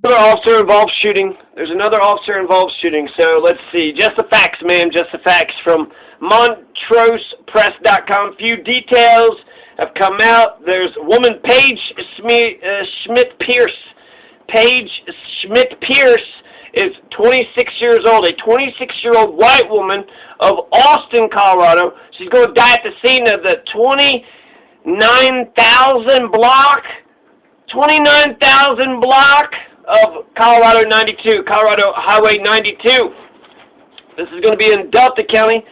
Another officer involved shooting. There's another officer involved shooting. So let's see. Just the facts, ma'am. Just the facts from MontrosePress.com. Few details have come out. There's woman Paige Schmidt-Pierce. Paige Schmidt-Pierce is 26 years old. A 26-year-old white woman of Austin, Colorado. She's going to die at the scene of the 29,000 block. 29,000 block of Colorado 92, Colorado Highway 92. This is going to be in Delta County.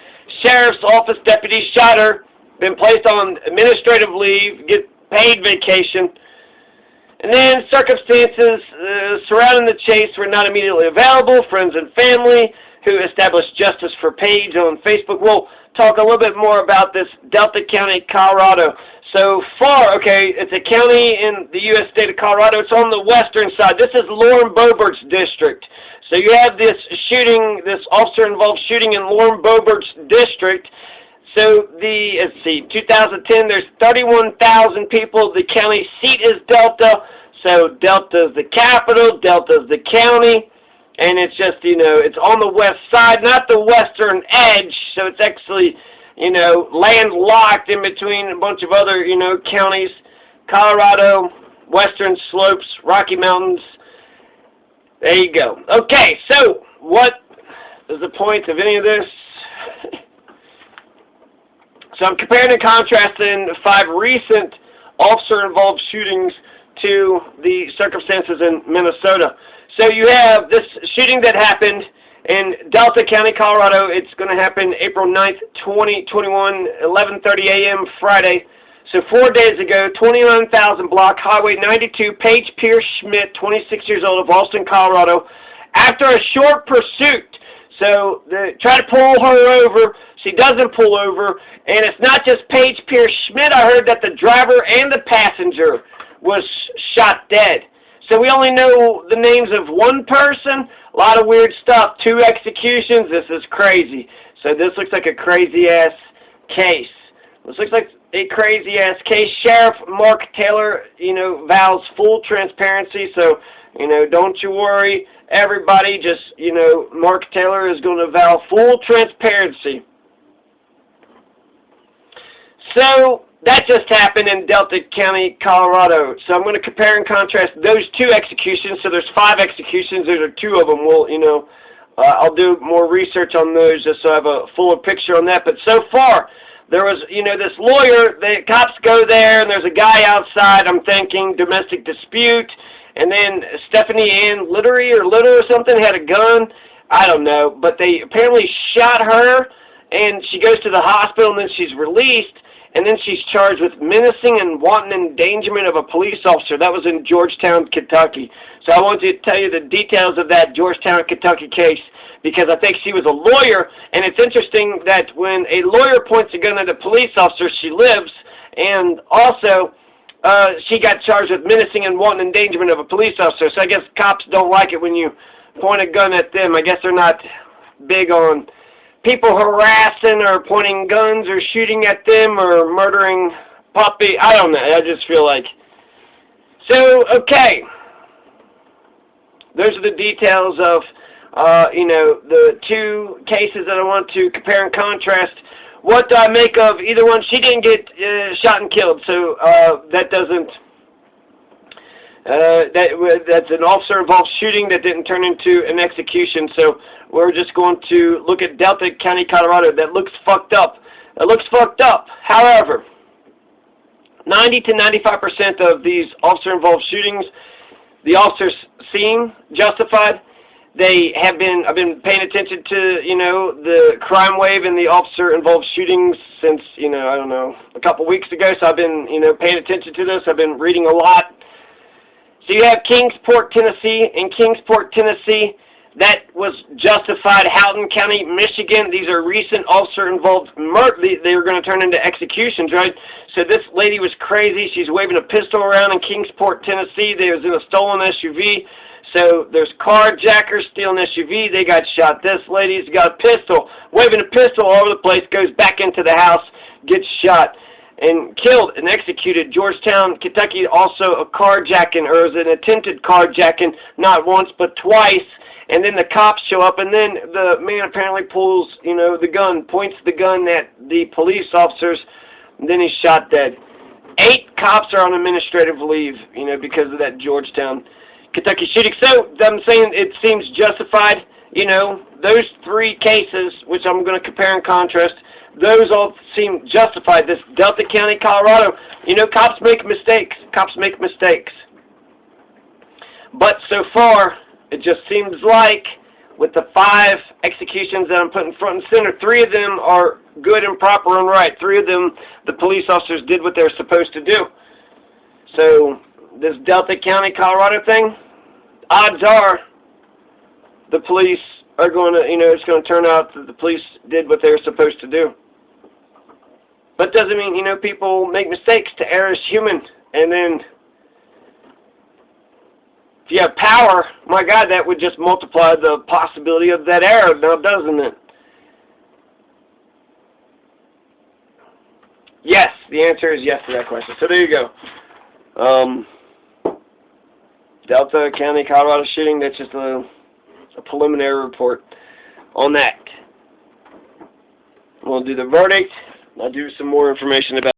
Sheriff's Office deputy shot her, been placed on administrative leave, get paid vacation. And then circumstances surrounding the chase were not immediately available. Friends and family who established justice for Paige on Facebook. We'll talk a little bit more about this Delta County, Colorado. So far, okay, it's a county in the U.S. state of Colorado. It's on the western side. This is Lauren Boebert's district. So you have this shooting, this officer-involved shooting in Lauren Boebert's district. So let's see, 2010, there's 31,000 people. The county seat is Delta. So Delta's the capital, Delta's the county. And it's just, it's on the west side, not the western edge. So it's actually, landlocked in between a bunch of other, counties. Colorado, western slopes, Rocky Mountains. There you go. Okay, so what is the point of any of this? So I'm comparing and contrasting 5 recent officer-involved shootings to the circumstances in Minnesota. So you have this shooting that happened in Delta County, Colorado. It's going to happen April 9th, 2021, 11:30 a.m. Friday. So 4 days ago, 29,000 block, Highway 92, Paige Pierce Schmidt, 26 years old, of Austin, Colorado. After a short pursuit, so they try to pull her over. She doesn't pull over. And it's not just Paige Pierce Schmidt. I heard that the driver and the passenger was shot dead. So we only know the names of one person. A lot of weird stuff. 2 executions. This is crazy. So this looks like a crazy-ass case. This looks like a crazy-ass case. Sheriff Mark Taylor, vows full transparency. So, don't you worry, everybody. Just, Mark Taylor is going to vow full transparency. So that just happened in Delta County, Colorado. So I'm going to compare and contrast those 2 executions. So there's 5 executions. Those are 2 of them. Well, I'll do more research on those just so I have a fuller picture on that. But so far, there was, this lawyer. The cops go there, and there's a guy outside. I'm thinking domestic dispute. And then Stephanie Ann Little or something had a gun. I don't know. But they apparently shot her, and she goes to the hospital, and then she's released. And then she's charged with menacing and wanton endangerment of a police officer. That was in Georgetown, Kentucky. So I want to tell you the details of that Georgetown, Kentucky case because I think she was a lawyer. And it's interesting that when a lawyer points a gun at a police officer, she lives. And also, she got charged with menacing and wanton endangerment of a police officer. So I guess cops don't like it when you point a gun at them. I guess they're not big on people harassing or pointing guns or shooting at them or murdering puppy. I don't know. I just feel like. So, okay. Those are the details of, the 2 cases that I want to compare and contrast. What do I make of either one? She didn't get shot and killed, so that doesn't. That's an officer-involved shooting that didn't turn into an execution. So we're just going to look at Delta County, Colorado. That looks fucked up. It looks fucked up. However, 90 to 95% of these officer-involved shootings, the officers seem justified. I've been paying attention to, the crime wave and the officer-involved shootings since, I don't know, a couple weeks ago. So I've been, paying attention to this. I've been reading a lot. So you have Kingsport, Tennessee. In Kingsport, Tennessee, that was justified. Houghton County, Michigan. These are recent officer-involved murder. They were going to turn into executions, right? So this lady was crazy. She's waving a pistol around in Kingsport, Tennessee. They was in a stolen SUV. So there's carjackers stealing SUV. They got shot. This lady's got a pistol, waving a pistol all over the place, goes back into the house, gets shot. and killed and executed. Georgetown, Kentucky, also a carjacking, or is an attempted carjacking, not once but twice. And then the cops show up, and then the man apparently pulls, the gun, points the gun at the police officers, and then he's shot dead. 8 cops are on administrative leave, because of that Georgetown, Kentucky shooting. So I'm saying it seems justified. Those 3 cases, which I'm going to compare and contrast, those all seem justified. This Delta County, Colorado, cops make mistakes. Cops make mistakes. But so far, it just seems like with the 5 executions that I'm putting front and center, 3 of them are good and proper and right. 3 of them, the police officers did what they're supposed to do. So this Delta County, Colorado thing, odds are the police are going to, it's going to turn out that the police did what they were supposed to do. But doesn't mean, people make mistakes. To err is human. And then if you have power, my God, that would just multiply the possibility of that error, now doesn't it? Yes, the answer is yes to that question. So there you go. Delta County, Colorado shooting, that's just a preliminary report on that. We'll do the verdict. I'll do some more information about